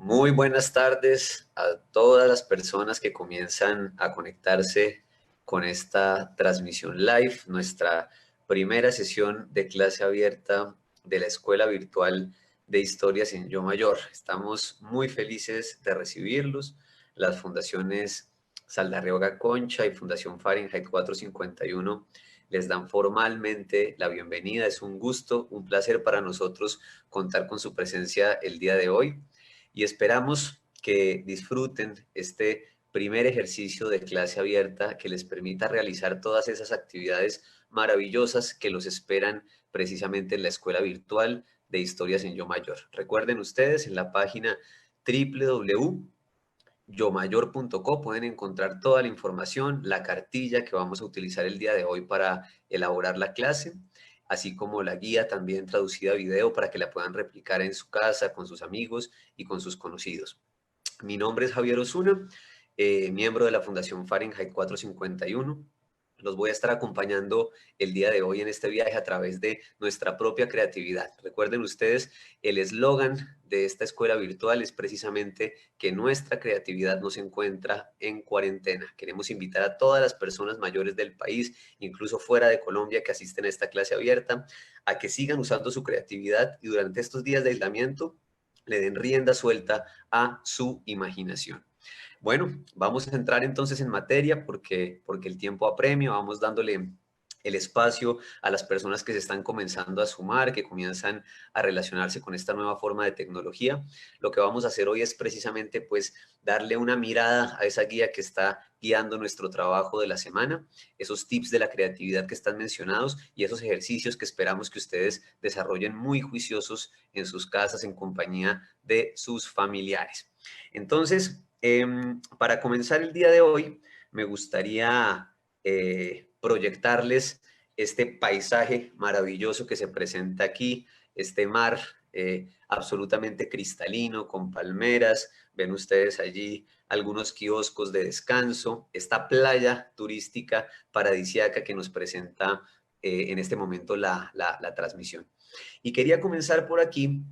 Muy buenas tardes a todas las personas que comienzan a conectarse con esta transmisión live, nuestra primera sesión de clase abierta de la Escuela Virtual de Historias en Yo Mayor. Estamos muy felices de recibirlos. Las fundaciones Saldarriaga Concha y Fundación Fahrenheit 451 les dan formalmente la bienvenida. Es un gusto, un placer para nosotros contar con su presencia el día de hoy y esperamos que disfruten este primer ejercicio de clase abierta que les permita realizar todas esas actividades maravillosas que los esperan precisamente en la Escuela Virtual de Historias en Yo Mayor. Recuerden ustedes, en la página www.yomayor.co pueden encontrar toda la información, la cartilla que vamos a utilizar el día de hoy para elaborar la clase, así como la guía también traducida a video para que la puedan replicar en su casa, con sus amigos y con sus conocidos. Mi nombre es Javier Osuna, miembro de la Fundación Fahrenheit 451. Los voy a estar acompañando el día de hoy en este viaje a través de nuestra propia creatividad. Recuerden ustedes, el eslogan de esta escuela virtual es precisamente que nuestra creatividad no se encuentra en cuarentena. Queremos invitar a todas las personas mayores del país, incluso fuera de Colombia, que asisten a esta clase abierta, a que sigan usando su creatividad y durante estos días de aislamiento le den rienda suelta a su imaginación. Bueno, vamos a entrar entonces en materia porque el tiempo apremia, vamos dándole el espacio a las personas que se están comenzando a sumar, que comienzan a relacionarse con esta nueva forma de tecnología. Lo que vamos a hacer hoy es precisamente pues darle una mirada a esa guía que está guiando nuestro trabajo de la semana, esos tips de la creatividad que están mencionados y esos ejercicios que esperamos que ustedes desarrollen muy juiciosos en sus casas en compañía de sus familiares. Entonces, para comenzar el día de hoy, me gustaría proyectarles este paisaje maravilloso que se presenta aquí, este mar absolutamente cristalino con palmeras. Ven ustedes allí algunos kioscos de descanso, esta playa turística paradisíaca que nos presenta en este momento la transmisión. Y quería comenzar por aquí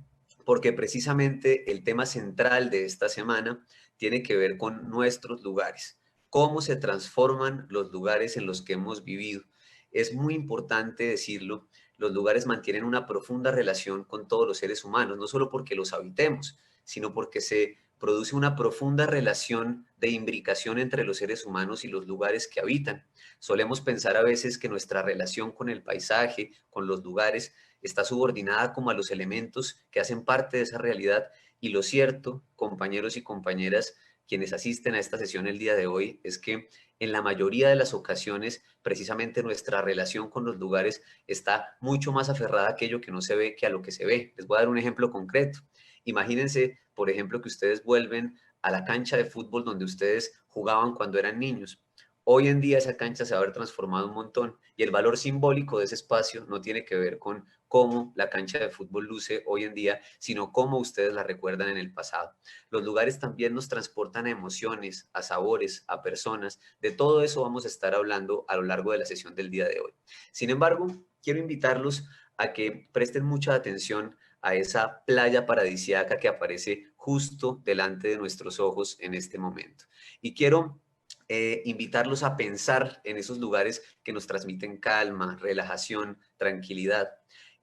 porque precisamente el tema central de esta semana tiene que ver con nuestros lugares, cómo se transforman los lugares en los que hemos vivido. Es muy importante decirlo, los lugares mantienen una profunda relación con todos los seres humanos, no solo porque los habitemos, sino porque se produce una profunda relación de imbricación entre los seres humanos y los lugares que habitan. Solemos pensar a veces que nuestra relación con el paisaje, con los lugares, está subordinada como a los elementos que hacen parte de esa realidad. Y lo cierto, compañeros y compañeras, quienes asisten a esta sesión el día de hoy, es que en la mayoría de las ocasiones, precisamente nuestra relación con los lugares está mucho más aferrada a aquello que no se ve que a lo que se ve. Les voy a dar un ejemplo concreto. Imagínense, por ejemplo, que ustedes vuelven a la cancha de fútbol donde ustedes jugaban cuando eran niños. Hoy en día esa cancha se va a haber transformado un montón y el valor simbólico de ese espacio no tiene que ver con cómo la cancha de fútbol luce hoy en día, sino cómo ustedes la recuerdan en el pasado. Los lugares también nos transportan a emociones, a sabores, a personas. De todo eso vamos a estar hablando a lo largo de la sesión del día de hoy. Sin embargo, quiero invitarlos a que presten mucha atención a esa playa paradisíaca que aparece justo delante de nuestros ojos en este momento. Y quiero invitarlos a pensar en esos lugares que nos transmiten calma, relajación, tranquilidad.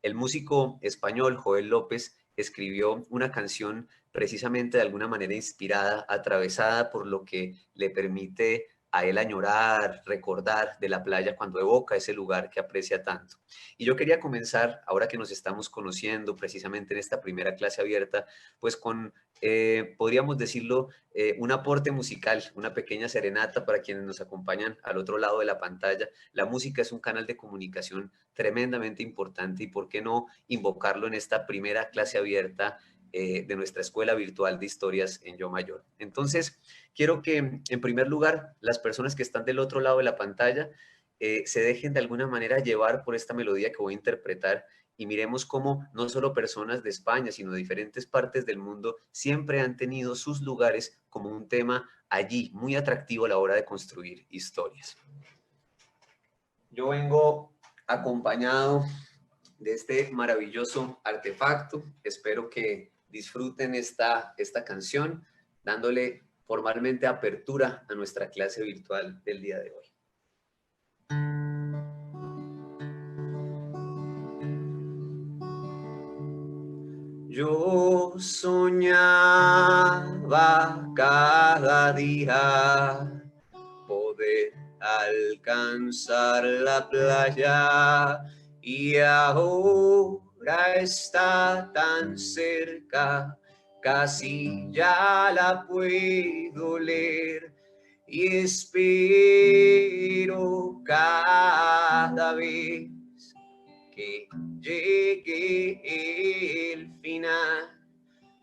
El músico español Joel López escribió una canción precisamente de alguna manera inspirada, atravesada por lo que le permite a él añorar, recordar de la playa cuando evoca ese lugar que aprecia tanto. Y yo quería comenzar, ahora que nos estamos conociendo precisamente en esta primera clase abierta, pues con, podríamos decirlo, un aporte musical, una pequeña serenata para quienes nos acompañan al otro lado de la pantalla. La música es un canal de comunicación tremendamente importante y por qué no invocarlo en esta primera clase abierta de nuestra escuela virtual de historias en Yo Mayor. Entonces, quiero que en primer lugar las personas que están del otro lado de la pantalla se dejen de alguna manera llevar por esta melodía que voy a interpretar y miremos cómo no solo personas de España, sino de diferentes partes del mundo siempre han tenido sus lugares como un tema allí muy atractivo a la hora de construir historias. Yo vengo acompañado de este maravilloso artefacto. Espero que disfruten esta canción, dándole formalmente apertura a nuestra clase virtual del día de hoy. Yo soñaba cada día poder alcanzar la playa y ahora está tan cerca, casi ya la puedo oler y espero cada vez que llegue el final.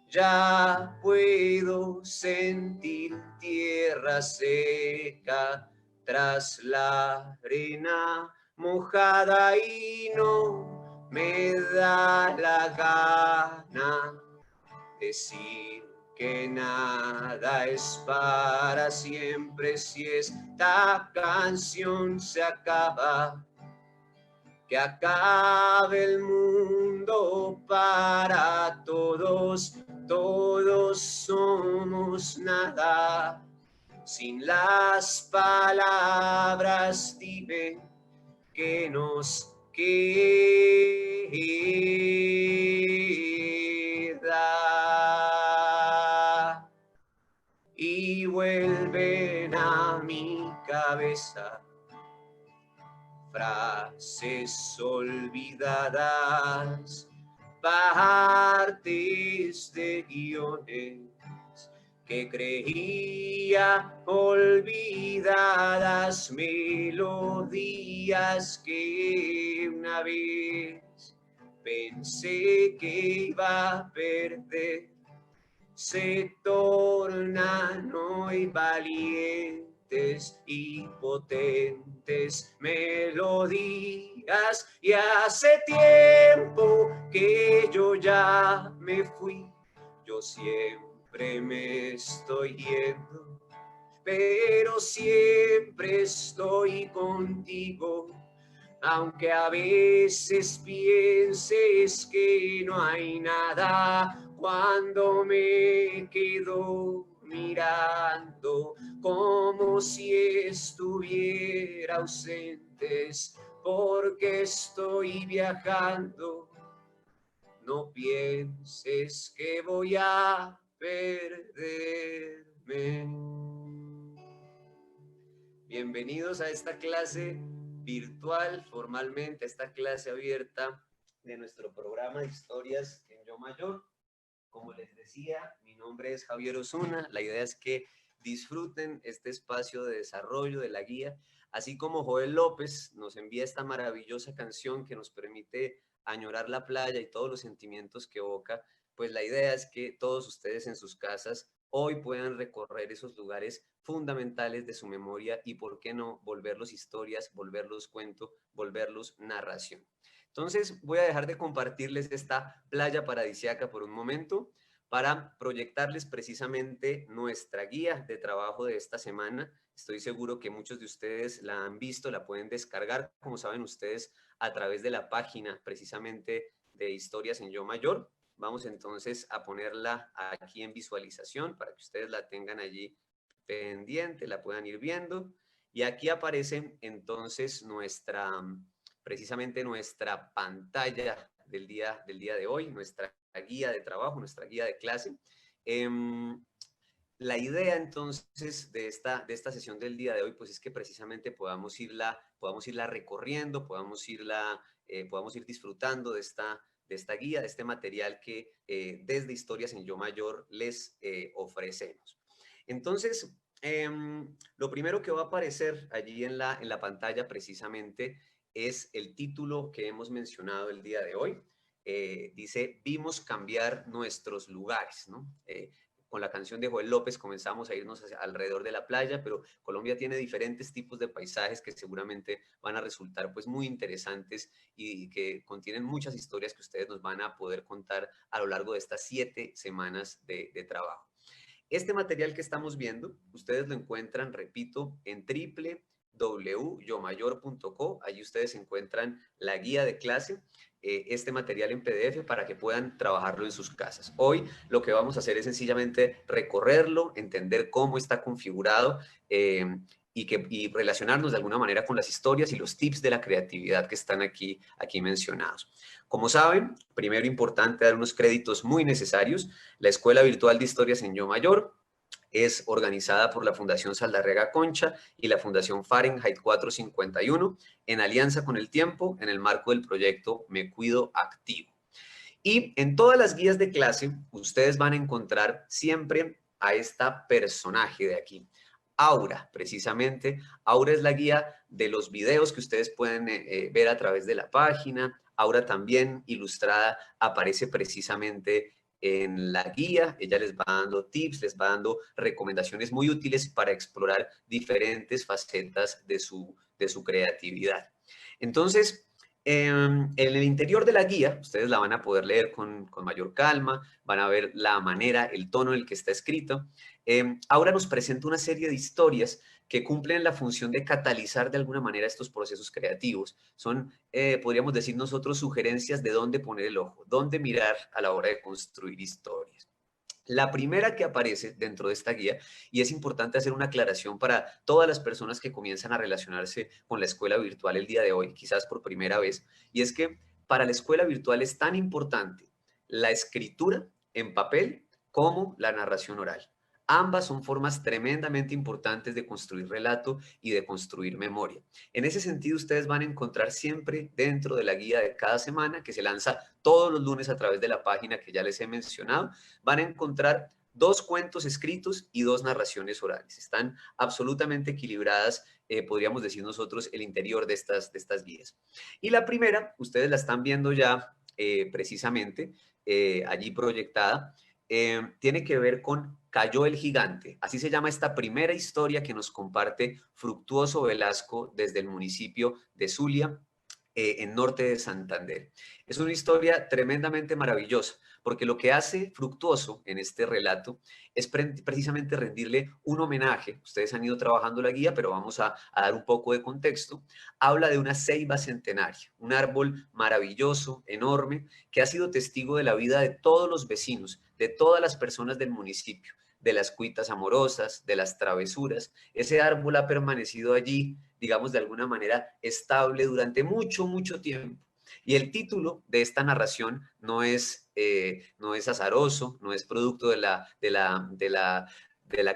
Ya puedo sentir tierra seca tras la arena mojada y no me da la gana decir que nada es para siempre si esta canción se acaba. Que acabe el mundo para todos, todos somos nada. Sin las palabras dime que nos queda. Y vuelven a mi cabeza frases olvidadas, partes de guiones que creía olvidadas, melodías que una vez pensé que iba a perder, se tornan hoy valientes y potentes melodías. Y hace tiempo que yo ya me fui, yo siempre me estoy yendo, pero siempre estoy contigo. Aunque a veces pienses que no hay nada, cuando me quedo mirando como si estuviera ausentes, porque estoy viajando, no pienses que voy a perderme. Bienvenidos a esta clase virtual, formalmente, a esta clase abierta de nuestro programa de historias en Yo Mayor. Como les decía, mi nombre es Javier Osuna. La idea es que disfruten este espacio de desarrollo de la guía, así como Joel López nos envía esta maravillosa canción que nos permite añorar la playa y todos los sentimientos que evoca. Pues la idea es que todos ustedes en sus casas hoy puedan recorrer esos lugares fundamentales de su memoria y, por qué no, volverlos historias, volverlos cuento, volverlos narración. Entonces voy a dejar de compartirles esta playa paradisíaca por un momento para proyectarles precisamente nuestra guía de trabajo de esta semana. Estoy seguro que muchos de ustedes la han visto, la pueden descargar, como saben ustedes, a través de la página precisamente de Historias en Yo Mayor. Vamos entonces a ponerla aquí en visualización para que ustedes la tengan allí pendiente, la puedan ir viendo. Y aquí aparece entonces precisamente nuestra pantalla del día de hoy, nuestra guía de trabajo, nuestra guía de clase. La idea entonces de esta sesión del día de hoy, pues es que precisamente podamos irla recorriendo, podamos ir disfrutando de esta guía, de este material que desde Historias en Yo Mayor les ofrecemos. Entonces, lo primero que va a aparecer allí en la pantalla precisamente es el título que hemos mencionado el día de hoy. Dice, vimos cambiar nuestros lugares, ¿no? Con la canción de Joel López comenzamos a irnos alrededor de la playa, pero Colombia tiene diferentes tipos de paisajes que seguramente van a resultar pues muy interesantes y que contienen muchas historias que ustedes nos van a poder contar a lo largo de estas 7 semanas de trabajo. Este material que estamos viendo, ustedes lo encuentran, repito, en www.yomayor.co. Allí ustedes encuentran la guía de clase, este material en PDF para que puedan trabajarlo en sus casas. Hoy lo que vamos a hacer es sencillamente recorrerlo, entender cómo está configurado y relacionarnos de alguna manera con las historias y los tips de la creatividad que están aquí mencionados. Como saben, primero importante dar unos créditos muy necesarios. La Escuela Virtual de Historias en Yo Mayor es organizada por la Fundación Saldarriaga Concha y la Fundación Fahrenheit 451 en alianza con el tiempo en el marco del proyecto Me Cuido Activo. Y en todas las guías de clase ustedes van a encontrar siempre a esta personaje de aquí. Aura, precisamente. Aura es la guía de los videos que ustedes pueden ver a través de la página. Aura también ilustrada aparece precisamente en la guía. Ella les va dando tips, les va dando recomendaciones muy útiles para explorar diferentes facetas de su creatividad. Entonces, en el interior de la guía, ustedes la van a poder leer con mayor calma, van a ver la manera, el tono en el que está escrito. Ahora nos presenta una serie de historias que cumplen la función de catalizar de alguna manera estos procesos creativos. Son, podríamos decir nosotros, sugerencias de dónde poner el ojo, dónde mirar a la hora de construir historias. La primera que aparece dentro de esta guía, y es importante hacer una aclaración para todas las personas que comienzan a relacionarse con la escuela virtual el día de hoy, quizás por primera vez, y es que para la escuela virtual es tan importante la escritura en papel como la narración oral. Ambas son formas tremendamente importantes de construir relato y de construir memoria. En ese sentido, ustedes van a encontrar siempre dentro de la guía de cada semana, que se lanza todos los lunes a través de la página que ya les he mencionado, van a encontrar 2 cuentos escritos y 2 narraciones orales. Están absolutamente equilibradas, podríamos decir nosotros, el interior de estas guías. Y la primera, ustedes la están viendo ya precisamente allí proyectada, tiene que ver con Cayó el gigante. Así se llama esta primera historia que nos comparte Fructuoso Velasco desde el municipio de Zulia, en norte de Santander. Es una historia tremendamente maravillosa, porque lo que hace Fructuoso en este relato es precisamente rendirle un homenaje. Ustedes han ido trabajando la guía, pero vamos a dar un poco de contexto. Habla de una ceiba centenaria, un árbol maravilloso, enorme, que ha sido testigo de la vida de todos los vecinos, de todas las personas del municipio, de las cuitas amorosas, de las travesuras. Ese árbol ha permanecido allí, digamos, de alguna manera estable durante mucho, mucho tiempo. Y el título de esta narración no es azaroso, no es producto de la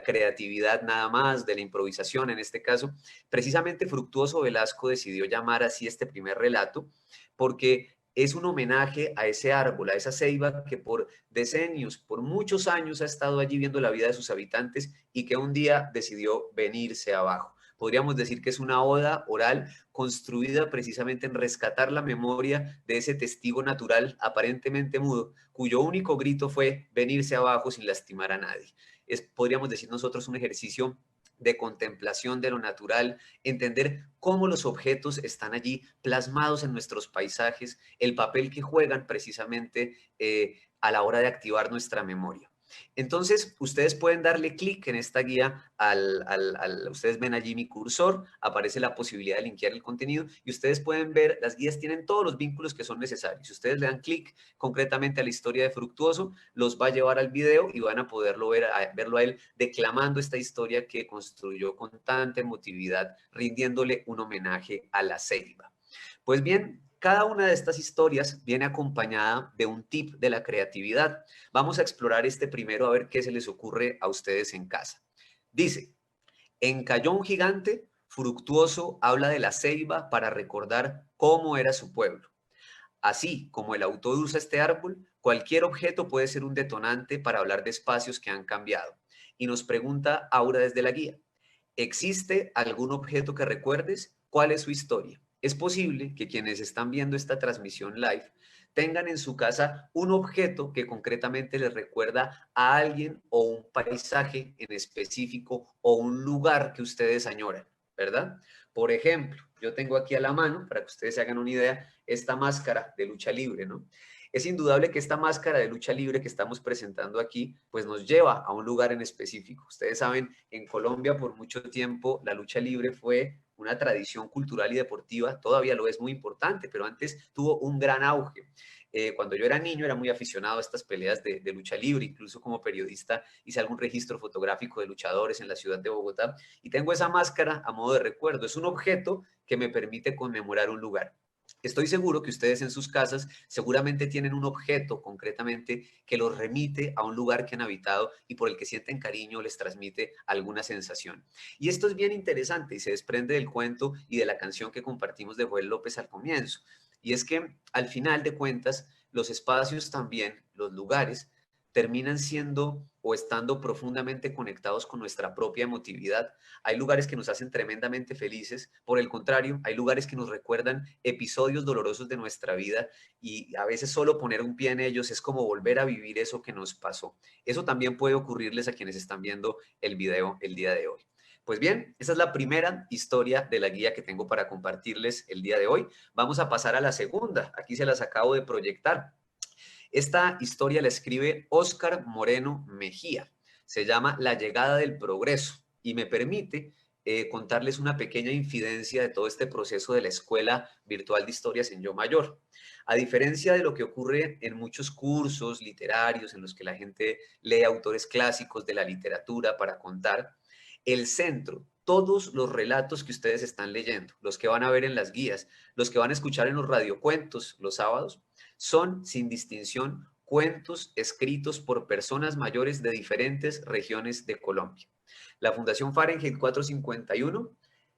creatividad nada más, de la improvisación en este caso. Precisamente Fructuoso Velasco decidió llamar así este primer relato porque es un homenaje a ese árbol, a esa ceiba que por decenios, por muchos años ha estado allí viendo la vida de sus habitantes y que un día decidió venirse abajo. Podríamos decir que es una oda oral construida precisamente en rescatar la memoria de ese testigo natural aparentemente mudo, cuyo único grito fue venirse abajo sin lastimar a nadie. Es, podríamos decir nosotros, un ejercicio de contemplación de lo natural, entender cómo los objetos están allí plasmados en nuestros paisajes, el papel que juegan precisamente a la hora de activar nuestra memoria. Entonces, ustedes pueden darle clic en esta guía, ustedes ven allí mi cursor, aparece la posibilidad de linkear el contenido y ustedes pueden ver, las guías tienen todos los vínculos que son necesarios. Si ustedes le dan clic concretamente a la historia de Fructuoso, los va a llevar al video y van a poderlo verlo a él declamando esta historia que construyó con tanta emotividad, rindiéndole un homenaje a la ceiba. Pues bien, cada una de estas historias viene acompañada de un tip de la creatividad. Vamos a explorar este primero a ver qué se les ocurre a ustedes en casa. Dice, en Cayó un gigante, Fructuoso habla de la ceiba para recordar cómo era su pueblo. Así como el autor usa este árbol, cualquier objeto puede ser un detonante para hablar de espacios que han cambiado. Y nos pregunta Aura desde la guía, ¿existe algún objeto que recuerdes? ¿Cuál es su historia? Es posible que quienes están viendo esta transmisión live tengan en su casa un objeto que concretamente les recuerda a alguien o un paisaje en específico o un lugar que ustedes añoran, ¿verdad? Por ejemplo, yo tengo aquí a la mano, para que ustedes se hagan una idea, esta máscara de lucha libre, ¿no? Es indudable que esta máscara de lucha libre que estamos presentando aquí, pues nos lleva a un lugar en específico. Ustedes saben, en Colombia por mucho tiempo la lucha libre fue una tradición cultural y deportiva, todavía lo es muy importante, pero antes tuvo un gran auge. Cuando yo era niño era muy aficionado a estas peleas de lucha libre, incluso como periodista hice algún registro fotográfico de luchadores en la ciudad de Bogotá y tengo esa máscara a modo de recuerdo. Es un objeto que me permite conmemorar un lugar. Estoy seguro que ustedes en sus casas seguramente tienen un objeto concretamente que los remite a un lugar que han habitado y por el que sienten cariño, les transmite alguna sensación. Y esto es bien interesante y se desprende del cuento y de la canción que compartimos de Joel López al comienzo. Y es que al final de cuentas, los espacios también, los lugares, terminan siendo o estando profundamente conectados con nuestra propia emotividad. Hay lugares que nos hacen tremendamente felices, por el contrario, hay lugares que nos recuerdan episodios dolorosos de nuestra vida y a veces solo poner un pie en ellos es como volver a vivir eso que nos pasó. Eso también puede ocurrirles a quienes están viendo el video el día de hoy. Pues bien, esa es la primera historia de la guía que tengo para compartirles el día de hoy. Vamos a pasar a la segunda. Aquí se las acabo de proyectar. Esta historia la escribe Óscar Moreno Mejía. Se llama La llegada del progreso y me permite contarles una pequeña infidencia de todo este proceso de la Escuela Virtual de Historias en Yo Mayor. A diferencia de lo que ocurre en muchos cursos literarios en los que la gente lee autores clásicos de la literatura para contar, el centro, todos los relatos que ustedes están leyendo, los que van a ver en las guías, los que van a escuchar en los radiocuentos los sábados, son, sin distinción, cuentos escritos por personas mayores de diferentes regiones de Colombia. La Fundación Fahrenheit 451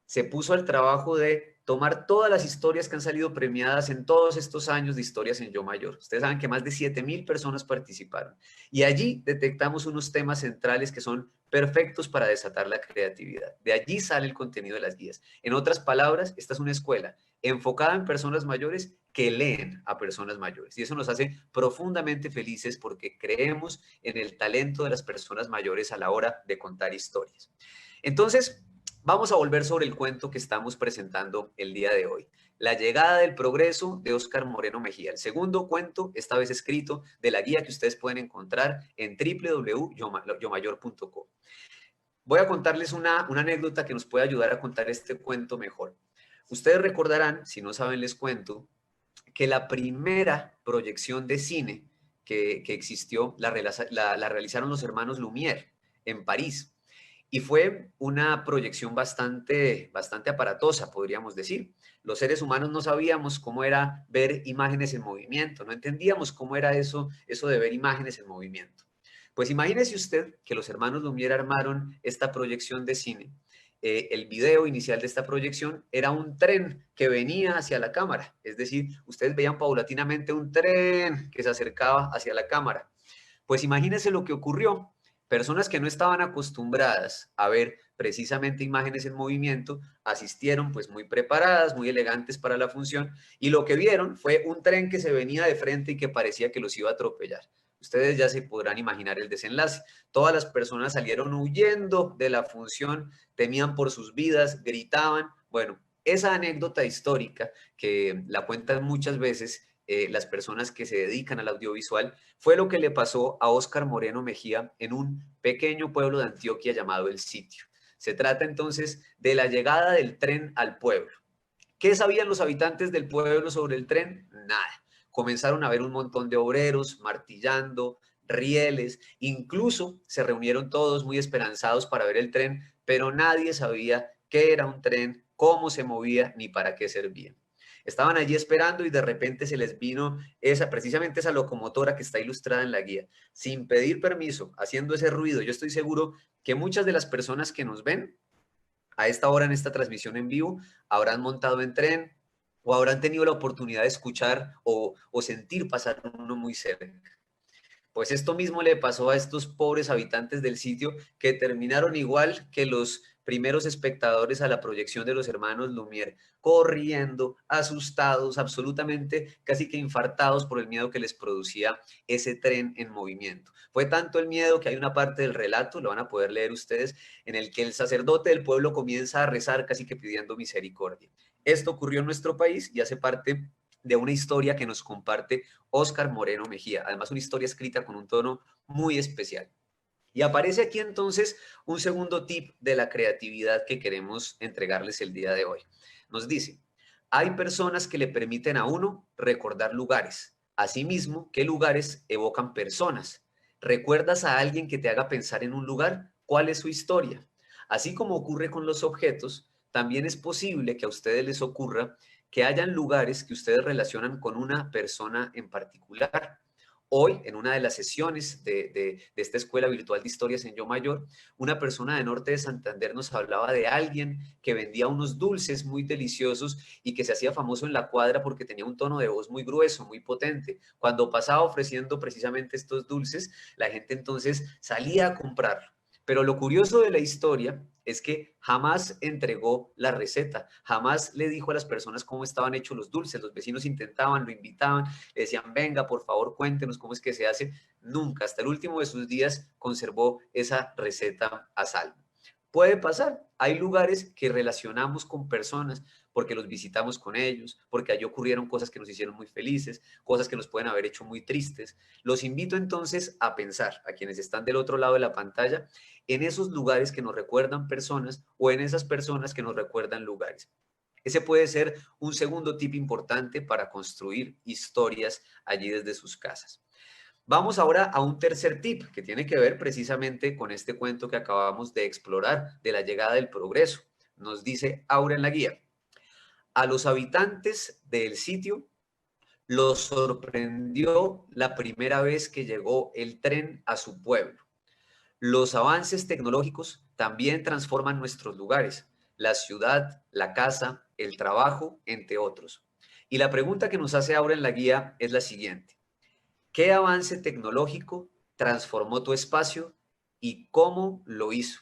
se puso al trabajo de tomar todas las historias que han salido premiadas en todos estos años de historias en Yo Mayor. Ustedes saben que más de 7.000 personas participaron. Y allí detectamos unos temas centrales que son perfectos para desatar la creatividad. De allí sale el contenido de las guías. En otras palabras, esta es una escuela enfocada en personas mayores que leen a personas mayores. Y eso nos hace profundamente felices porque creemos en el talento de las personas mayores a la hora de contar historias. Entonces, vamos a volver sobre el cuento que estamos presentando el día de hoy. La llegada del progreso de Óscar Moreno Mejía. El segundo cuento, esta vez escrito de la guía que ustedes pueden encontrar en www.yomayor.co. Voy a contarles una anécdota que nos puede ayudar a contar este cuento mejor. Ustedes recordarán, si no saben les cuento, que la primera proyección de cine que existió la realizaron los hermanos Lumière en París. Y fue una proyección bastante aparatosa, podríamos decir. Los seres humanos no sabíamos cómo era ver imágenes en movimiento, no entendíamos cómo era eso de ver imágenes en movimiento. Pues imagínese usted que los hermanos Lumière armaron esta proyección de cine. El video inicial de esta proyección era un tren que venía hacia la cámara, es decir, ustedes veían paulatinamente un tren que se acercaba hacia la cámara. Pues imagínense lo que ocurrió. Personas que no estaban acostumbradas a ver precisamente imágenes en movimiento, asistieron pues muy preparadas, muy elegantes para la función, y lo que vieron fue un tren que se venía de frente y que parecía que los iba a atropellar. Ustedes ya se podrán imaginar el desenlace. Todas las personas salieron huyendo de la función, temían por sus vidas, gritaban. Bueno, esa anécdota histórica que la cuentan muchas veces las personas que se dedican al audiovisual, fue lo que le pasó a Óscar Moreno Mejía en un pequeño pueblo de Antioquia llamado El Sitio. Se trata entonces de la llegada del tren al pueblo. ¿Qué sabían los habitantes del pueblo sobre el tren? Nada. Comenzaron a ver un montón de obreros martillando, rieles, incluso se reunieron todos muy esperanzados para ver el tren, pero nadie sabía qué era un tren, cómo se movía ni para qué servía. Estaban allí esperando y de repente se les vino precisamente esa locomotora que está ilustrada en la guía, sin pedir permiso, haciendo ese ruido. Yo estoy seguro que muchas de las personas que nos ven a esta hora en esta transmisión en vivo habrán montado en tren o habrán tenido la oportunidad de escuchar o sentir pasar uno muy cerca. Pues esto mismo le pasó a estos pobres habitantes del sitio que terminaron igual que los primeros espectadores a la proyección de los hermanos Lumière, corriendo, asustados, absolutamente casi que infartados por el miedo que les producía ese tren en movimiento. Fue tanto el miedo que hay una parte del relato, lo van a poder leer ustedes, en el que el sacerdote del pueblo comienza a rezar casi que pidiendo misericordia. Esto ocurrió en nuestro país y hace parte de una historia que nos comparte Óscar Moreno Mejía. Además, una historia escrita con un tono muy especial. Y aparece aquí entonces un segundo tip de la creatividad que queremos entregarles el día de hoy. Nos dice, hay personas que le permiten a uno recordar lugares. Asimismo, ¿qué lugares evocan personas? ¿Recuerdas a alguien que te haga pensar en un lugar? ¿Cuál es su historia? Así como ocurre con los objetos, también es posible que a ustedes les ocurra que hayan lugares que ustedes relacionan con una persona en particular. Hoy, en una de las sesiones de esta escuela virtual de historias en Yo Mayor, una persona de Norte de Santander nos hablaba de alguien que vendía unos dulces muy deliciosos y que se hacía famoso en la cuadra porque tenía un tono de voz muy grueso, muy potente. Cuando pasaba ofreciendo precisamente estos dulces, la gente entonces salía a comprarlo. Pero lo curioso de la historia es que jamás entregó la receta, jamás le dijo a las personas cómo estaban hechos los dulces. Los vecinos intentaban, lo invitaban, le decían, venga, por favor, cuéntenos cómo es que se hace. Nunca, hasta el último de sus días, conservó esa receta a salvo. Puede pasar, hay lugares que relacionamos con personas porque los visitamos con ellos, porque allí ocurrieron cosas que nos hicieron muy felices, cosas que nos pueden haber hecho muy tristes. Los invito entonces a pensar, a quienes están del otro lado de la pantalla, en esos lugares que nos recuerdan personas o en esas personas que nos recuerdan lugares. Ese puede ser un segundo tip importante para construir historias allí desde sus casas. Vamos ahora a un tercer tip que tiene que ver precisamente con este cuento que acabamos de explorar de la llegada del progreso. Nos dice Aura en la guía. A los habitantes del sitio los sorprendió la primera vez que llegó el tren a su pueblo. Los avances tecnológicos también transforman nuestros lugares, la ciudad, la casa, el trabajo, entre otros. Y la pregunta que nos hace ahora en la guía es la siguiente. ¿Qué avance tecnológico transformó tu espacio y cómo lo hizo?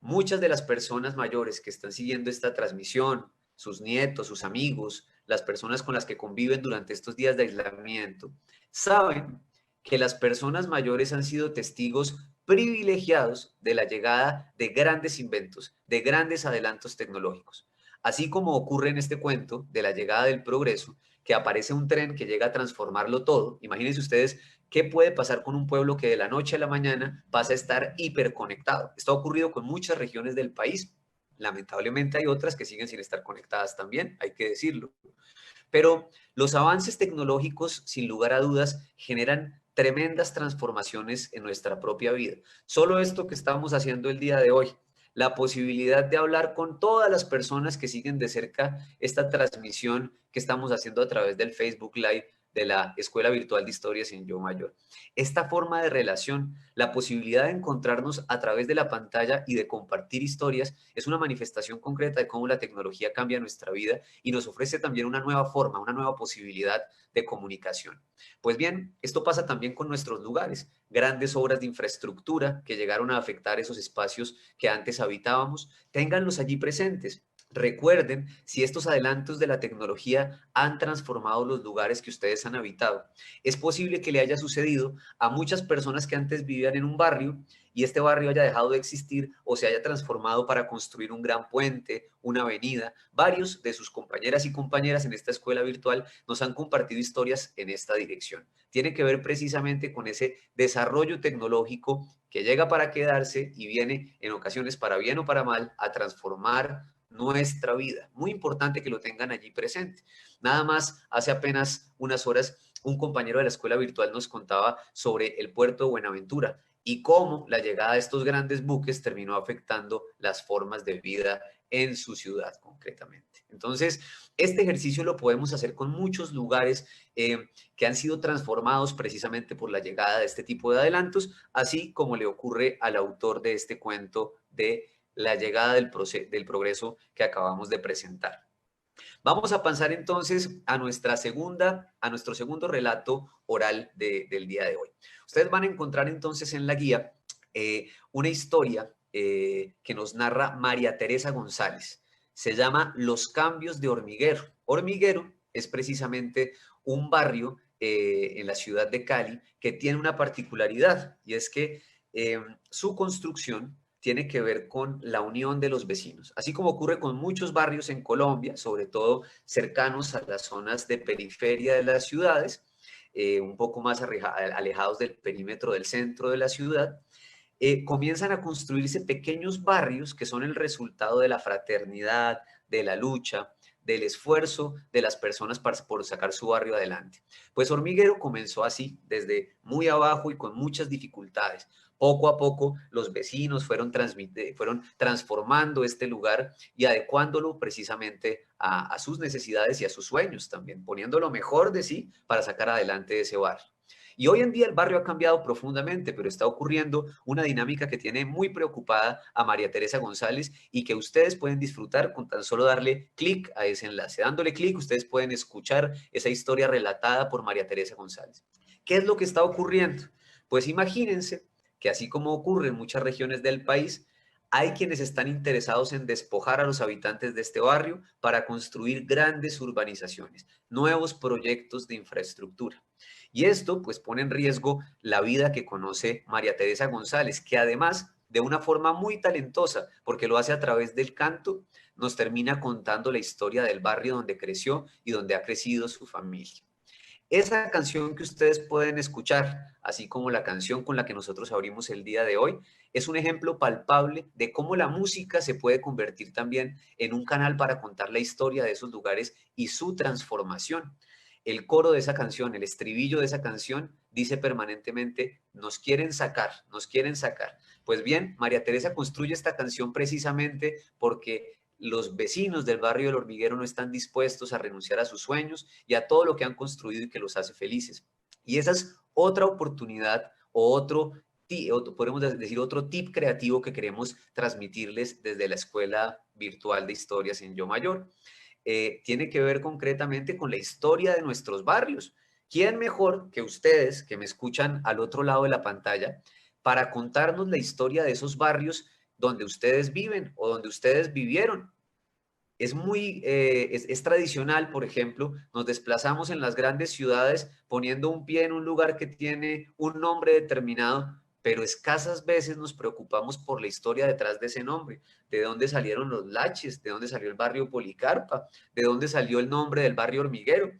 Muchas de las personas mayores que están siguiendo esta transmisión, sus nietos, sus amigos, las personas con las que conviven durante estos días de aislamiento, saben que las personas mayores han sido testigos privilegiados de la llegada de grandes inventos, de grandes adelantos tecnológicos. Así como ocurre en este cuento de la llegada del progreso, que aparece un tren que llega a transformarlo todo. Imagínense ustedes qué puede pasar con un pueblo que de la noche a la mañana pasa a estar hiperconectado. Esto ha ocurrido con muchas regiones del país. Lamentablemente hay otras que siguen sin estar conectadas también, hay que decirlo. Pero los avances tecnológicos, sin lugar a dudas, generan tremendas transformaciones en nuestra propia vida. Solo esto que estamos haciendo el día de hoy, la posibilidad de hablar con todas las personas que siguen de cerca esta transmisión que estamos haciendo a través del Facebook Live de la Escuela Virtual de Historias en Yo Mayor. Esta forma de relación, la posibilidad de encontrarnos a través de la pantalla y de compartir historias, es una manifestación concreta de cómo la tecnología cambia nuestra vida y nos ofrece también una nueva forma, una nueva posibilidad de comunicación. Pues bien, esto pasa también con nuestros lugares, grandes obras de infraestructura que llegaron a afectar esos espacios que antes habitábamos, ténganlos allí presentes. Recuerden si estos adelantos de la tecnología han transformado los lugares que ustedes han habitado. Es posible que le haya sucedido a muchas personas que antes vivían en un barrio y este barrio haya dejado de existir o se haya transformado para construir un gran puente, una avenida. Varios de sus compañeras y compañeras en esta escuela virtual nos han compartido historias en esta dirección. Tiene que ver precisamente con ese desarrollo tecnológico que llega para quedarse y viene en ocasiones para bien o para mal a transformar nuestra vida. Muy importante que lo tengan allí presente. Nada más, hace apenas unas horas, un compañero de la escuela virtual nos contaba sobre el puerto de Buenaventura y cómo la llegada de estos grandes buques terminó afectando las formas de vida en su ciudad concretamente. Entonces, este ejercicio lo podemos hacer con muchos lugares que han sido transformados precisamente por la llegada de este tipo de adelantos, así como le ocurre al autor de este cuento de la llegada del progreso que acabamos de presentar. Vamos a pasar entonces a nuestro segundo relato oral del día de hoy. Ustedes van a encontrar entonces en la guía una historia que nos narra María Teresa González. Se llama Los cambios de Hormiguero. Hormiguero es precisamente un barrio en la ciudad de Cali que tiene una particularidad y es que su construcción tiene que ver con la unión de los vecinos, así como ocurre con muchos barrios en Colombia, sobre todo cercanos a las zonas de periferia de las ciudades, un poco más alejados del perímetro del centro de la ciudad. comienzan a construirse pequeños barrios que son el resultado de la fraternidad, de la lucha, del esfuerzo de las personas por sacar su barrio adelante. Pues Hormiguero comenzó así, desde muy abajo y con muchas dificultades. Poco a poco los vecinos fueron transformando este lugar y adecuándolo precisamente a sus necesidades y a sus sueños también, poniendo lo mejor de sí para sacar adelante ese barrio. Y hoy en día el barrio ha cambiado profundamente, pero está ocurriendo una dinámica que tiene muy preocupada a María Teresa González y que ustedes pueden disfrutar con tan solo darle clic a ese enlace. Dándole clic, ustedes pueden escuchar esa historia relatada por María Teresa González. ¿Qué es lo que está ocurriendo? Pues imagínense que así como ocurre en muchas regiones del país, hay quienes están interesados en despojar a los habitantes de este barrio para construir grandes urbanizaciones, nuevos proyectos de infraestructura. Y esto pues pone en riesgo la vida que conoce María Teresa González, que además de una forma muy talentosa, porque lo hace a través del canto, nos termina contando la historia del barrio donde creció y donde ha crecido su familia. Esa canción que ustedes pueden escuchar, así como la canción con la que nosotros abrimos el día de hoy, es un ejemplo palpable de cómo la música se puede convertir también en un canal para contar la historia de esos lugares y su transformación. El coro de esa canción, el estribillo de esa canción dice permanentemente, nos quieren sacar, nos quieren sacar. Pues bien, María Teresa construye esta canción precisamente porque los vecinos del barrio del Hormiguero no están dispuestos a renunciar a sus sueños y a todo lo que han construido y que los hace felices. Y esa es otra oportunidad o podemos decir otro tip creativo que queremos transmitirles desde la Escuela Virtual de Historias en Yo Mayor. Tiene que ver concretamente con la historia de nuestros barrios. ¿Quién mejor que ustedes que me escuchan al otro lado de la pantalla para contarnos la historia de esos barrios donde ustedes viven o donde ustedes vivieron? Es tradicional, por ejemplo, nos desplazamos en las grandes ciudades poniendo un pie en un lugar que tiene un nombre determinado, pero escasas veces nos preocupamos por la historia detrás de ese nombre, de dónde salieron los Laches, de dónde salió el barrio Policarpa, de dónde salió el nombre del barrio Hormiguero.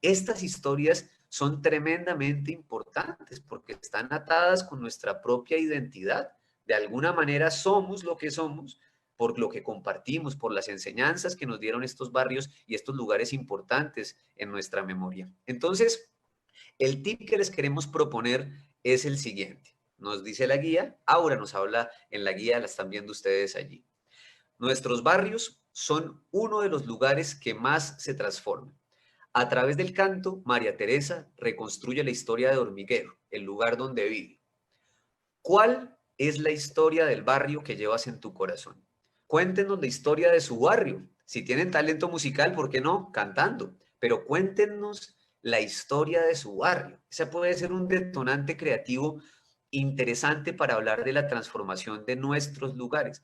Estas historias son tremendamente importantes porque están atadas con nuestra propia identidad. De alguna manera somos lo que somos por lo que compartimos, por las enseñanzas que nos dieron estos barrios y estos lugares importantes en nuestra memoria. Entonces, el tip que les queremos proponer es el siguiente. Nos dice la guía, Aura nos habla en la guía, la están viendo ustedes allí. Nuestros barrios son uno de los lugares que más se transforman. A través del canto, María Teresa reconstruye la historia de Hormiguero, el lugar donde vive. ¿Cuál es la historia del barrio que llevas en tu corazón? Cuéntenos la historia de su barrio. Si tienen talento musical, ¿por qué no? Cantando. Pero cuéntenos la historia de su barrio. Ese puede ser un detonante creativo interesante para hablar de la transformación de nuestros lugares.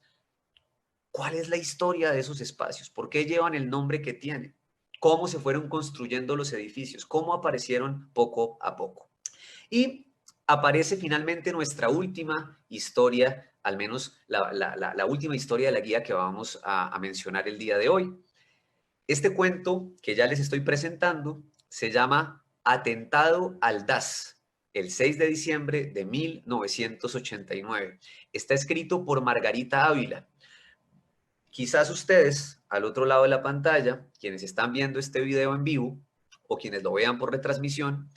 ¿Cuál es la historia de esos espacios? ¿Por qué llevan el nombre que tienen? ¿Cómo se fueron construyendo los edificios? ¿Cómo aparecieron poco a poco? Y aparece finalmente nuestra última historia, al menos la última historia de la guía que vamos a mencionar el día de hoy. Este cuento que ya les estoy presentando se llama Atentado al DAS, el 6 de diciembre de 1989. Está escrito por Margarita Ávila. Quizás ustedes, al otro lado de la pantalla, quienes están viendo este video en vivo o quienes lo vean por retransmisión,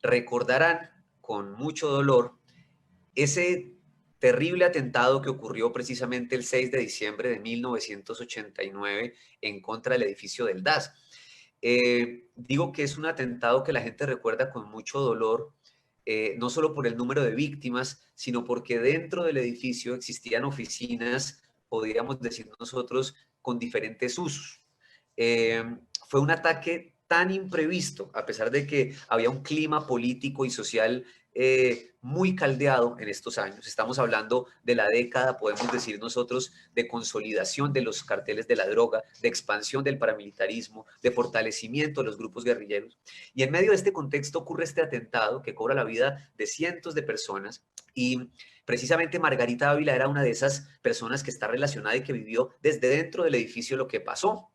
recordarán con mucho dolor ese terrible atentado que ocurrió precisamente el 6 de diciembre de 1989 en contra del edificio del DAS. Digo que es un atentado que la gente recuerda con mucho dolor, no solo por el número de víctimas, sino porque dentro del edificio existían oficinas, podríamos decir nosotros, con diferentes usos. Fue un ataque tan imprevisto, a pesar de que había un clima político y social muy caldeado en estos años. Estamos hablando de la década, podemos decir nosotros, de consolidación de los carteles de la droga, de expansión del paramilitarismo, de fortalecimiento de los grupos guerrilleros. Y en medio de este contexto ocurre este atentado que cobra la vida de cientos de personas y precisamente Margarita Ávila era una de esas personas que está relacionada y que vivió desde dentro del edificio lo que pasó.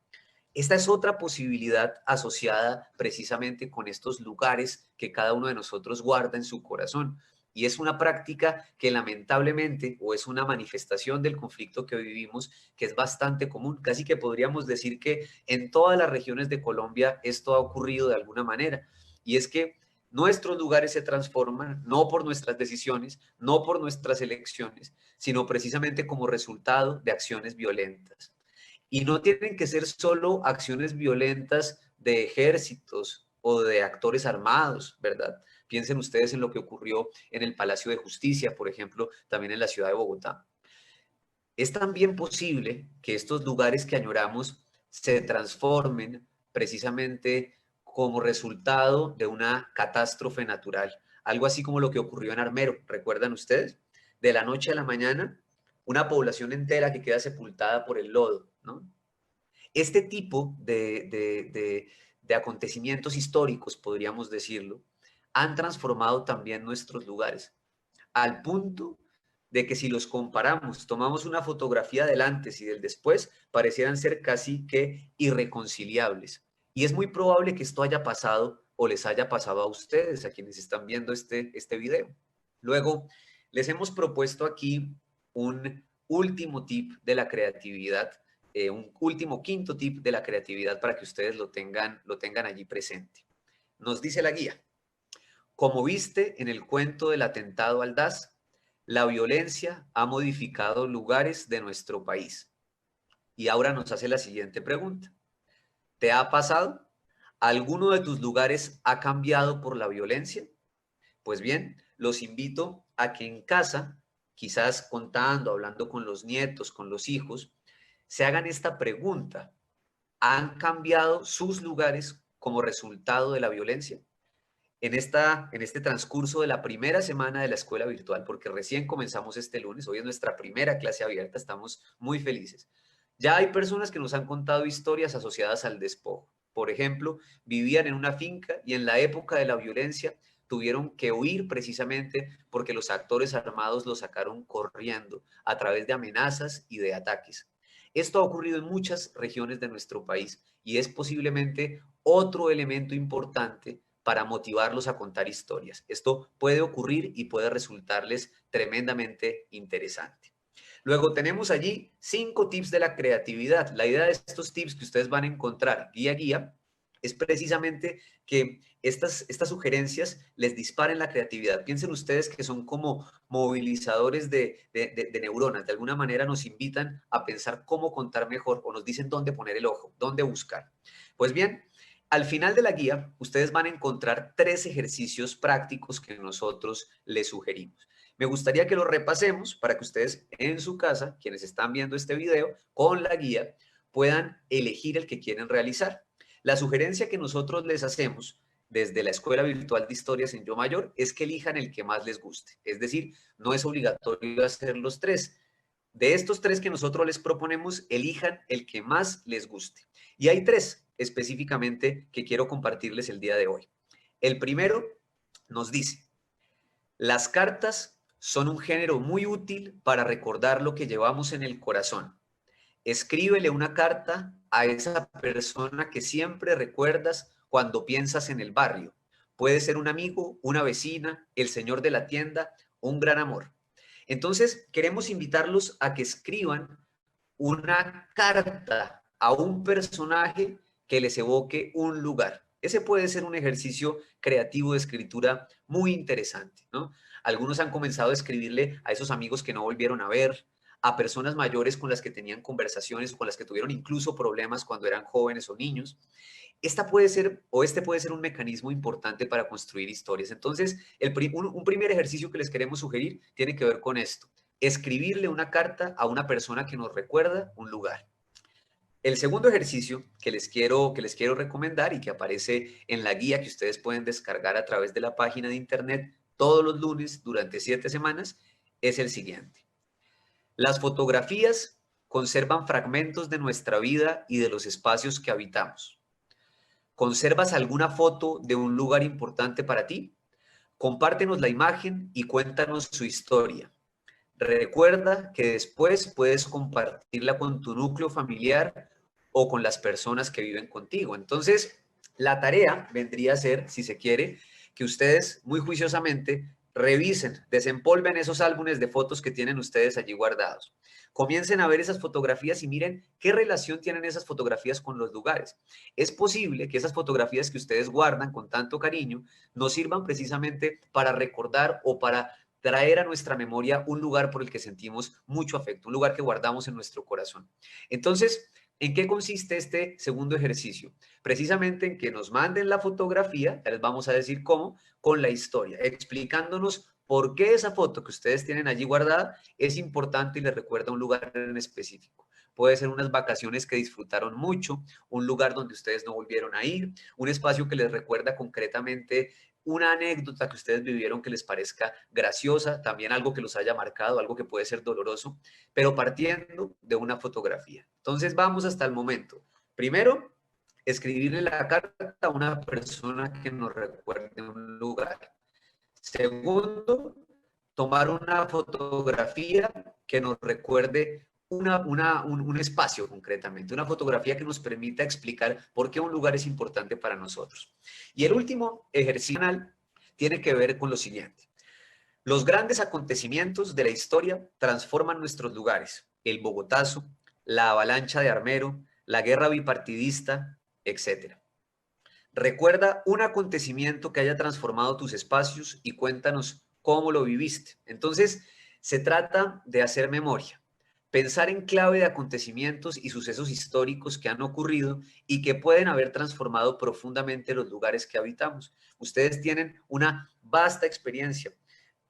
Esta es otra posibilidad asociada precisamente con estos lugares que cada uno de nosotros guarda en su corazón. Y es una práctica que lamentablemente, o es una manifestación del conflicto que vivimos, que es bastante común. Casi que podríamos decir que en todas las regiones de Colombia esto ha ocurrido de alguna manera. Y es que nuestros lugares se transforman no por nuestras decisiones, no por nuestras elecciones, sino precisamente como resultado de acciones violentas. Y no tienen que ser solo acciones violentas de ejércitos o de actores armados, ¿verdad? Piensen ustedes en lo que ocurrió en el Palacio de Justicia, por ejemplo, también en la ciudad de Bogotá. Es también posible que estos lugares que añoramos se transformen precisamente como resultado de una catástrofe natural. Algo así como lo que ocurrió en Armero, ¿recuerdan ustedes? De la noche a la mañana, una población entera que queda sepultada por el lodo, ¿no? Este tipo de acontecimientos históricos, podríamos decirlo, han transformado también nuestros lugares, al punto de que si los comparamos, tomamos una fotografía del antes y del después, parecieran ser casi que irreconciliables. Y es muy probable que esto haya pasado o les haya pasado a ustedes, a quienes están viendo este video. Luego, les hemos propuesto aquí un último tip de la creatividad, un último quinto tip de la creatividad para que ustedes lo tengan allí presente. Nos dice la guía: como viste en el cuento del atentado al DAS, la violencia ha modificado lugares de nuestro país. Y ahora nos hace la siguiente pregunta: ¿te ha pasado? ¿Alguno de tus lugares ha cambiado por la violencia? Pues bien, los invito a que en casa, quizás contando, hablando con los nietos, con los hijos, se hagan esta pregunta: ¿han cambiado sus lugares como resultado de la violencia? En este transcurso de la primera semana de la escuela virtual, porque recién comenzamos este lunes, hoy es nuestra primera clase abierta, estamos muy felices. Ya hay personas que nos han contado historias asociadas al despojo. Por ejemplo, vivían en una finca y en la época de la violencia tuvieron que huir precisamente porque los actores armados los sacaron corriendo a través de amenazas y de ataques. Esto ha ocurrido en muchas regiones de nuestro país y es posiblemente otro elemento importante para motivarlos a contar historias. Esto puede ocurrir y puede resultarles tremendamente interesante. Luego tenemos allí 5 tips de la creatividad. La idea de estos tips que ustedes van a encontrar guía a guía es precisamente que estas sugerencias les disparen la creatividad. Piensen ustedes que son como movilizadores de neuronas. De alguna manera nos invitan a pensar cómo contar mejor o nos dicen dónde poner el ojo, dónde buscar. Pues bien, al final de la guía, ustedes van a encontrar 3 ejercicios prácticos que nosotros les sugerimos. Me gustaría que lo repasemos para que ustedes en su casa, quienes están viendo este video, con la guía, puedan elegir el que quieren realizar. La sugerencia que nosotros les hacemos desde la Escuela Virtual de Historias en Yo Mayor es que elijan el que más les guste. Es decir, no es obligatorio hacer los 3. De estos 3 que nosotros les proponemos, elijan el que más les guste. Y hay 3 específicamente que quiero compartirles el día de hoy. El primero nos dice: las cartas son un género muy útil para recordar lo que llevamos en el corazón. Escríbele una carta a esa persona que siempre recuerdas cuando piensas en el barrio. Puede ser un amigo, una vecina, el señor de la tienda, un gran amor. Entonces, queremos invitarlos a que escriban una carta a un personaje que les evoque un lugar. Ese puede ser un ejercicio creativo de escritura muy interesante, ¿no? Algunos han comenzado a escribirle a esos amigos que no volvieron a ver, a personas mayores con las que tenían conversaciones, con las que tuvieron incluso problemas cuando eran jóvenes o niños. Esta puede ser, o este puede ser un mecanismo importante para construir historias. Entonces, un primer ejercicio que les queremos sugerir tiene que ver con esto: escribirle una carta a una persona que nos recuerda un lugar. El segundo ejercicio que les quiero recomendar y que aparece en la guía que ustedes pueden descargar a través de la página de internet todos los lunes durante 7 semanas es el siguiente. Las fotografías conservan fragmentos de nuestra vida y de los espacios que habitamos. ¿Conservas alguna foto de un lugar importante para ti? Compártenos la imagen y cuéntanos su historia. Recuerda que después puedes compartirla con tu núcleo familiar o con las personas que viven contigo. Entonces, la tarea vendría a ser, si se quiere, que ustedes muy juiciosamente Revisen, desempolven esos álbumes de fotos que tienen ustedes allí guardados. Comiencen a ver esas fotografías y miren qué relación tienen esas fotografías con los lugares. Es posible que esas fotografías que ustedes guardan con tanto cariño nos sirvan precisamente para recordar o para traer a nuestra memoria un lugar por el que sentimos mucho afecto, un lugar que guardamos en nuestro corazón. Entonces, ¿en qué consiste este segundo ejercicio? Precisamente en que nos manden la fotografía, ya les vamos a decir cómo, con la historia, explicándonos por qué esa foto que ustedes tienen allí guardada es importante y les recuerda un lugar en específico. Puede ser unas vacaciones que disfrutaron mucho, un lugar donde ustedes no volvieron a ir, un espacio que les recuerda concretamente una anécdota que ustedes vivieron que les parezca graciosa, también algo que los haya marcado, algo que puede ser doloroso, pero partiendo de una fotografía. Entonces vamos hasta el momento. Primero, escribirle la carta a una persona que nos recuerde un lugar. Segundo, tomar una fotografía que nos recuerde un espacio concretamente, una fotografía que nos permita explicar por qué un lugar es importante para nosotros. Y el último ejercicio tiene que ver con lo siguiente. Los grandes acontecimientos de la historia transforman nuestros lugares. El Bogotazo, la avalancha de Armero, la guerra bipartidista, etcétera. Recuerda un acontecimiento que haya transformado tus espacios y cuéntanos cómo lo viviste. Entonces, se trata de hacer memoria, pensar en clave de acontecimientos y sucesos históricos que han ocurrido y que pueden haber transformado profundamente los lugares que habitamos. Ustedes tienen una vasta experiencia.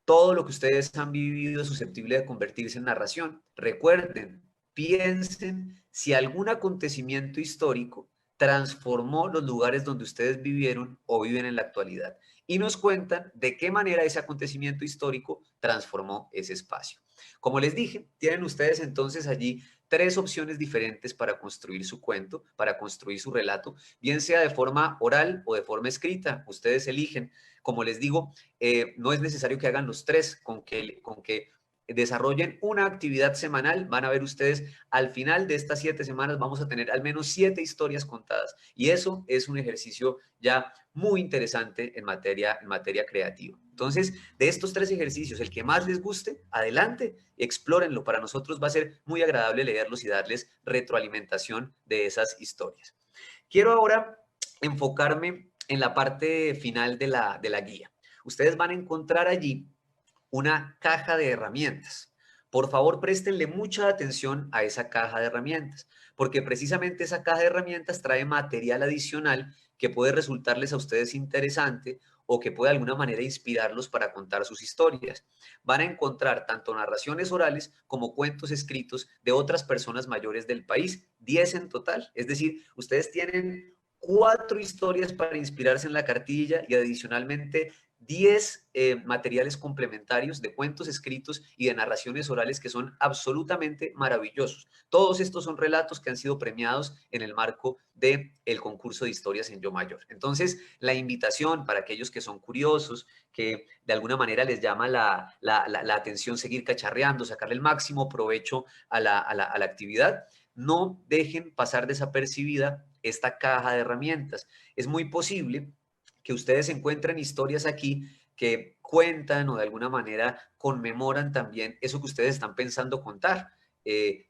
Todo lo que ustedes han vivido es susceptible de convertirse en narración. Recuerden, piensen si algún acontecimiento histórico transformó los lugares donde ustedes vivieron o viven en la actualidad. Y nos cuentan de qué manera ese acontecimiento histórico transformó ese espacio. Como les dije, tienen ustedes entonces allí tres opciones diferentes para construir su cuento, para construir su relato, bien sea de forma oral o de forma escrita. Ustedes eligen. Como les digo, no es necesario que hagan los tres, con que desarrollen una actividad semanal, van a ver ustedes, al final de estas 7 semanas vamos a tener al menos 7 historias contadas. Y eso es un ejercicio ya muy interesante en materia creativa. Entonces, de estos 3 ejercicios, el que más les guste, adelante, explórenlo. Para nosotros va a ser muy agradable leerlos y darles retroalimentación de esas historias. Quiero ahora enfocarme en la parte final de la guía. Ustedes van a encontrar allí una caja de herramientas. Por favor, préstenle mucha atención a esa caja de herramientas, porque precisamente esa caja de herramientas trae material adicional que puede resultarles a ustedes interesante o que puede de alguna manera inspirarlos para contar sus historias. Van a encontrar tanto narraciones orales como cuentos escritos de otras personas mayores del país, 10 en total. Es decir, ustedes tienen 4 historias para inspirarse en la cartilla y adicionalmente 10 materiales complementarios de cuentos escritos y de narraciones orales que son absolutamente maravillosos. Todos estos son relatos que han sido premiados en el marco del concurso de historias en Yo Mayor. Entonces, la invitación para aquellos que son curiosos, que de alguna manera les llama la atención seguir cacharreando, sacarle el máximo provecho a la actividad, no dejen pasar desapercibida esta caja de herramientas. Es muy posible que ustedes encuentren historias aquí que cuentan o de alguna manera conmemoran también eso que ustedes están pensando contar.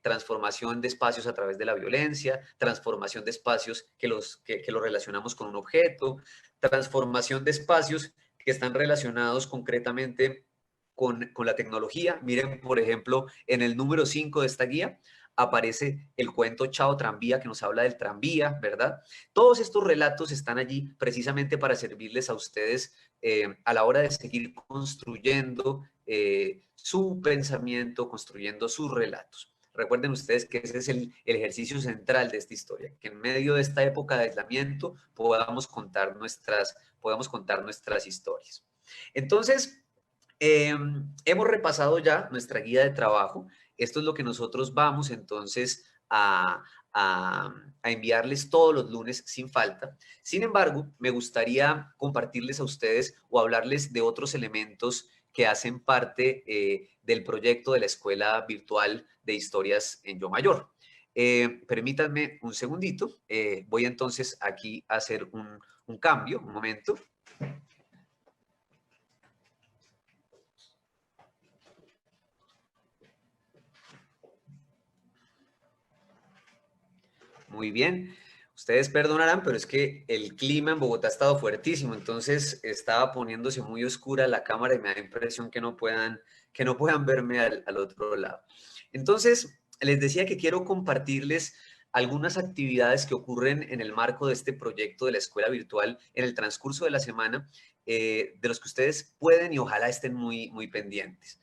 Transformación de espacios a través de la violencia, transformación de espacios que los relacionamos con un objeto, transformación de espacios que están relacionados concretamente con la tecnología. Miren, por ejemplo, en el número 5 de esta guía aparece el cuento Chao Tranvía, que nos habla del tranvía, ¿verdad? Todos estos relatos están allí precisamente para servirles a ustedes a la hora de seguir construyendo su pensamiento, construyendo sus relatos. Recuerden ustedes que ese es el ejercicio central de esta historia, que en medio de esta época de aislamiento podamos contar nuestras historias. Entonces, hemos repasado ya nuestra guía de trabajo. Esto es lo que nosotros vamos entonces a enviarles todos los lunes sin falta. Sin embargo, me gustaría compartirles a ustedes o hablarles de otros elementos que hacen parte del proyecto de la Escuela Virtual de Historias en Yo Mayor. Permítanme un segundito. Voy entonces aquí a hacer un cambio, un momento. Muy bien. Ustedes perdonarán, pero es que el clima en Bogotá ha estado fuertísimo, entonces estaba poniéndose muy oscura la cámara y me da impresión que no puedan verme al otro lado. Entonces, les decía que quiero compartirles algunas actividades que ocurren en el marco de este proyecto de la escuela virtual en el transcurso de la semana, de los que ustedes pueden y ojalá estén muy pendientes.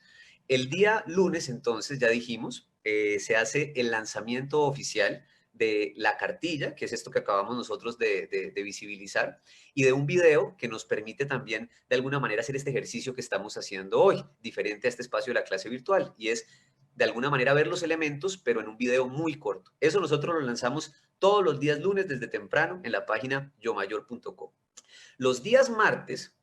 El día lunes, entonces, ya dijimos, se hace el lanzamiento oficial de la cartilla, que es esto que acabamos nosotros de visibilizar, y de un video que nos permite también de alguna manera hacer este ejercicio que estamos haciendo hoy, diferente a este espacio de la clase virtual, y es de alguna manera ver los elementos, pero en un video muy corto. Eso nosotros lo lanzamos todos los días lunes desde temprano en la página yomayor.com. Los días martes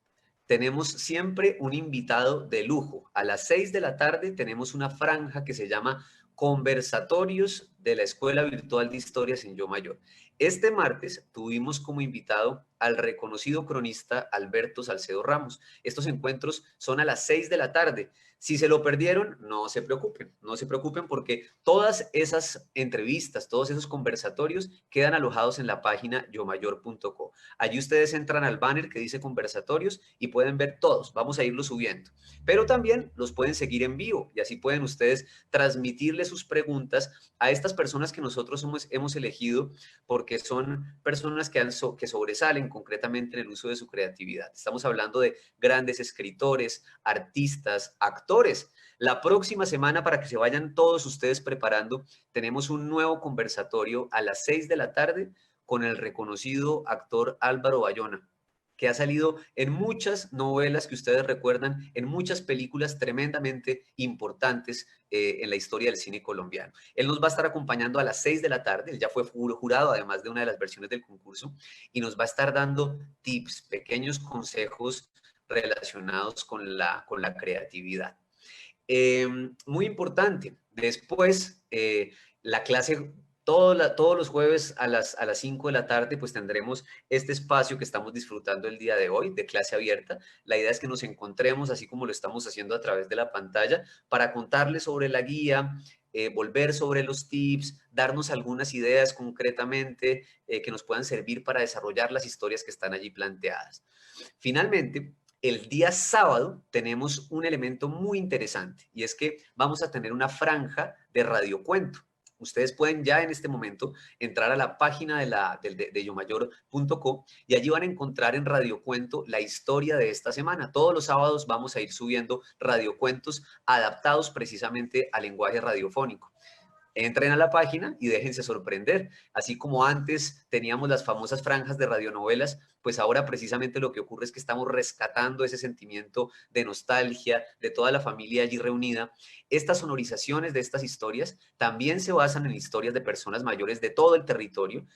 tenemos siempre un invitado de lujo. A las 6 de la tarde tenemos una franja que se llama Conversatorios de la Escuela Virtual de Historias en Yo Mayor. Este martes tuvimos como invitado al reconocido cronista Alberto Salcedo Ramos. Estos encuentros son a las 6 de la tarde. Si se lo perdieron, no se preocupen porque todas esas entrevistas, todos esos conversatorios quedan alojados en la página yomayor.co. Allí ustedes entran al banner que dice conversatorios y pueden ver todos. Vamos a irlo subiendo. Pero también los pueden seguir en vivo y así pueden ustedes transmitirle sus preguntas a estas personas que nosotros hemos elegido porque son personas que sobresalen concretamente en el uso de su creatividad. Estamos hablando de grandes escritores, artistas, actores. La próxima semana, para que se vayan todos ustedes preparando, tenemos un nuevo conversatorio a las 6 de la tarde con el reconocido actor Álvaro Bayona, que ha salido en muchas novelas que ustedes recuerdan, en muchas películas tremendamente importantes en la historia del cine colombiano. Él nos va a estar acompañando a las 6 de la tarde, él ya fue jurado además de una de las versiones del concurso, y nos va a estar dando tips, pequeños consejos relacionados con la creatividad. Muy importante, después la clase, todos los jueves a las 5 de la tarde, pues tendremos este espacio que estamos disfrutando el día de hoy de clase abierta. La idea es que nos encontremos, así como lo estamos haciendo a través de la pantalla, para contarles sobre la guía, volver sobre los tips, darnos algunas ideas concretamente que nos puedan servir para desarrollar las historias que están allí planteadas. Finalmente, el día sábado tenemos un elemento muy interesante y es que vamos a tener una franja de radiocuento. Ustedes pueden ya en este momento entrar a la página de yomayor.co y allí van a encontrar en radiocuento la historia de esta semana. Todos los sábados vamos a ir subiendo radiocuentos adaptados precisamente al lenguaje radiofónico. Entren a la página y déjense sorprender. Así como antes teníamos las famosas franjas de radionovelas, pues ahora precisamente lo que ocurre es que estamos rescatando ese sentimiento de nostalgia de toda la familia allí reunida. Estas sonorizaciones de estas historias también se basan en historias de personas mayores de todo el territorio.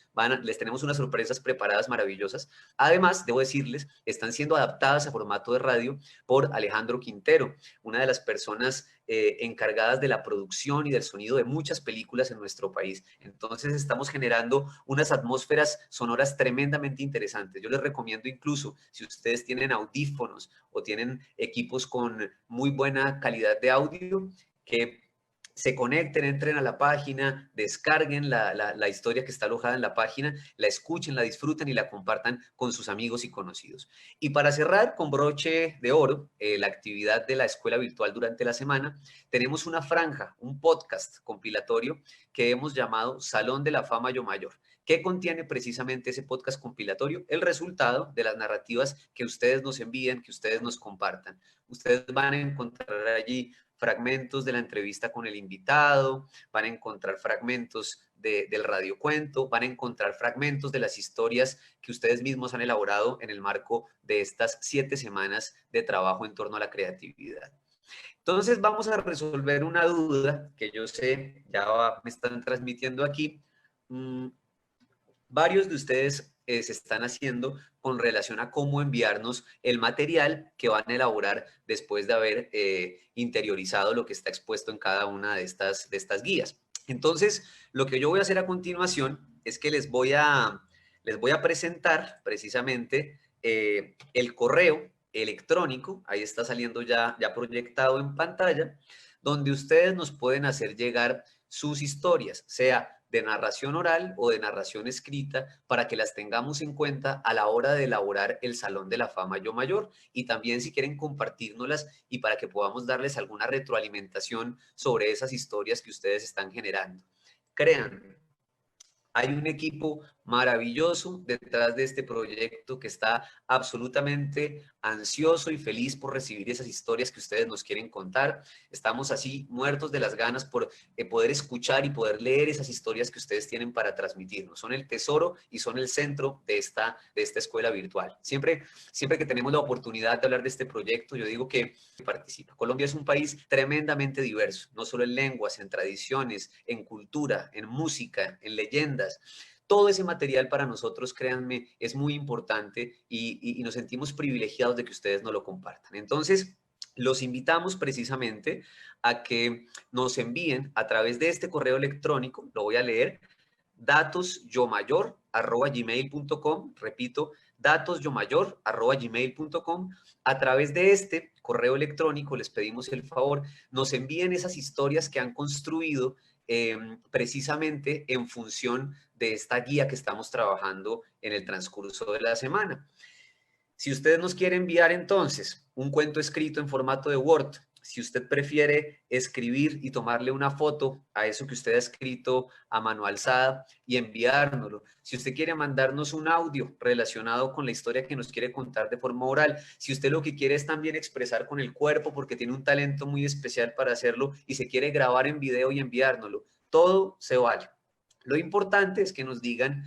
Les tenemos unas sorpresas preparadas maravillosas. Además, debo decirles, están siendo adaptadas a formato de radio por Alejandro Quintero, una de las personas encargadas de la producción y del sonido de muchas películas en nuestro país. Entonces estamos generando unas atmósferas sonoras tremendamente interesantes. Yo les recomiendo incluso, si ustedes tienen audífonos o tienen equipos con muy buena calidad de audio, que se conecten, entren a la página, descarguen la historia que está alojada en la página, la escuchen, la disfruten y la compartan con sus amigos y conocidos. Y para cerrar con broche de oro, la actividad de la escuela virtual durante la semana, tenemos una franja, un podcast compilatorio que hemos llamado Salón de la Fama Yo Mayor. ¿Qué contiene precisamente ese podcast compilatorio? El resultado de las narrativas que ustedes nos envían, que ustedes nos compartan. Ustedes van a encontrar allí fragmentos de la entrevista con el invitado, van a encontrar fragmentos del radiocuento, van a encontrar fragmentos de las historias que ustedes mismos han elaborado en el marco de estas 7 semanas de trabajo en torno a la creatividad. Entonces vamos a resolver una duda que yo sé, me están transmitiendo aquí. Varios de ustedes se están haciendo con relación a cómo enviarnos el material que van a elaborar después de haber interiorizado lo que está expuesto en cada una de estas guías. Entonces, lo que yo voy a hacer a continuación es que les voy a presentar precisamente el correo electrónico, ahí está saliendo ya proyectado en pantalla, donde ustedes nos pueden hacer llegar sus historias, sea de narración oral o de narración escrita, para que las tengamos en cuenta a la hora de elaborar el Salón de la Fama Yo Mayor, y también si quieren compartírnoslas y para que podamos darles alguna retroalimentación sobre esas historias que ustedes están generando. Créanme, hay un equipo maravilloso detrás de este proyecto que está absolutamente ansioso y feliz por recibir esas historias que ustedes nos quieren contar. Estamos así muertos de las ganas por poder escuchar y poder leer esas historias que ustedes tienen para transmitirnos. Son el tesoro y son el centro de esta escuela virtual. Siempre que tenemos la oportunidad de hablar de este proyecto, yo digo que participa. Colombia es un país tremendamente diverso, no solo en lenguas, en tradiciones, en cultura, en música, en leyendas. Todo ese material para nosotros, créanme, es muy importante y nos sentimos privilegiados de que ustedes nos lo compartan. Entonces, los invitamos precisamente a que nos envíen a través de este correo electrónico, lo voy a leer, datosyomayor@gmail.com, repito, datosyomayor@gmail.com. A través de este correo electrónico les pedimos el favor, nos envíen esas historias que han construido precisamente en función de esta guía que estamos trabajando en el transcurso de la semana. Si usted nos quiere enviar entonces un cuento escrito en formato de Word, si usted prefiere escribir y tomarle una foto a eso que usted ha escrito a mano alzada y enviárnoslo, si usted quiere mandarnos un audio relacionado con la historia que nos quiere contar de forma oral, si usted lo que quiere es también expresar con el cuerpo porque tiene un talento muy especial para hacerlo y se quiere grabar en video y enviárnoslo, todo se vale. Lo importante es que nos digan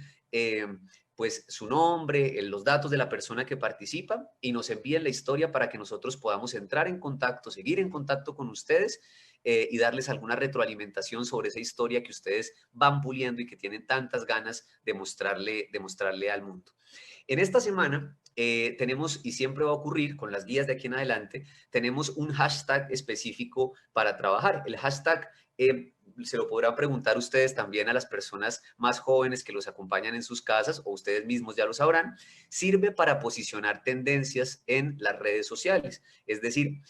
pues su nombre, los datos de la persona que participa y nos envíen la historia para que nosotros podamos entrar en contacto, seguir en contacto con ustedes y darles alguna retroalimentación sobre esa historia que ustedes van puliendo y que tienen tantas ganas de mostrarle al mundo. En esta semana tenemos, y siempre va a ocurrir con las guías de aquí en adelante, tenemos un hashtag específico para trabajar. El hashtag se lo podrán preguntar ustedes también a las personas más jóvenes que los acompañan en sus casas, o ustedes mismos ya lo sabrán. Sirve para posicionar tendencias en las redes sociales. Es decir,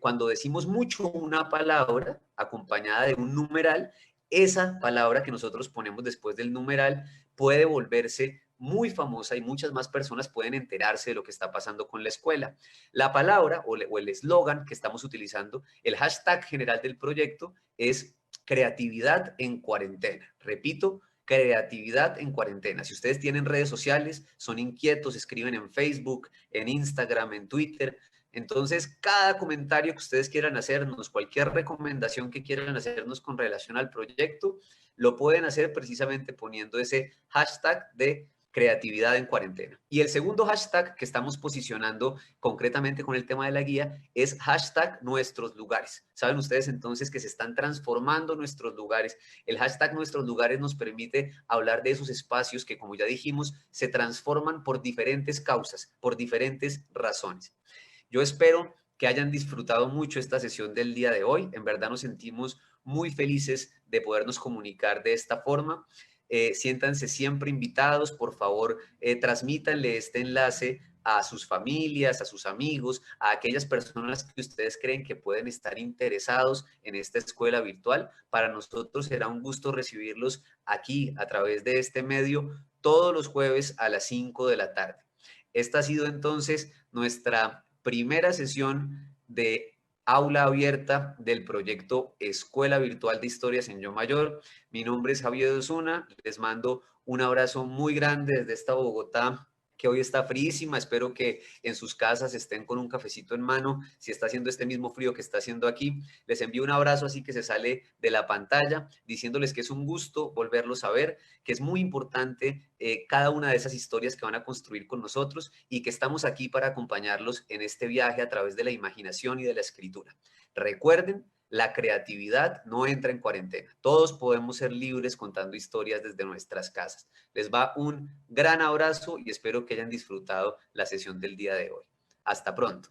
cuando decimos mucho una palabra acompañada de un numeral, esa palabra que nosotros ponemos después del numeral puede volverse muy famosa y muchas más personas pueden enterarse de lo que está pasando con la escuela. La palabra o el eslogan que estamos utilizando, el hashtag general del proyecto es creatividad en cuarentena. Repito, creatividad en cuarentena. Si ustedes tienen redes sociales, son inquietos, escriben en Facebook, en Instagram, en Twitter. Entonces, cada comentario que ustedes quieran hacernos, cualquier recomendación que quieran hacernos con relación al proyecto, lo pueden hacer precisamente poniendo ese hashtag de creatividad en cuarentena. Y el segundo hashtag que estamos posicionando concretamente con el tema de la guía es hashtag nuestros lugares. Saben ustedes entonces que se están transformando nuestros lugares. El hashtag nuestros lugares nos permite hablar de esos espacios que, como ya dijimos, se transforman por diferentes causas, por diferentes razones. Yo espero que hayan disfrutado mucho esta sesión del día de hoy. En verdad nos sentimos muy felices de podernos comunicar de esta forma. Siéntanse siempre invitados, por favor, transmítanle este enlace a sus familias, a sus amigos, a aquellas personas que ustedes creen que pueden estar interesados en esta escuela virtual. Para nosotros será un gusto recibirlos aquí a través de este medio todos los jueves a las 5 de la tarde. Esta ha sido entonces nuestra primera sesión de aula abierta del proyecto Escuela Virtual de Historias en Yo Mayor. Mi nombre es Javier Osuna. Les mando un abrazo muy grande desde esta Bogotá, que hoy está fríísima. Espero que en sus casas estén con un cafecito en mano. Si está haciendo este mismo frío que está haciendo aquí, les envío un abrazo así que se sale de la pantalla, diciéndoles que es un gusto volverlos a ver, que es muy importante cada una de esas historias que van a construir con nosotros y que estamos aquí para acompañarlos en este viaje a través de la imaginación y de la escritura. Recuerden, la creatividad no entra en cuarentena. Todos podemos ser libres contando historias desde nuestras casas. Les va un gran abrazo y espero que hayan disfrutado la sesión del día de hoy. Hasta pronto.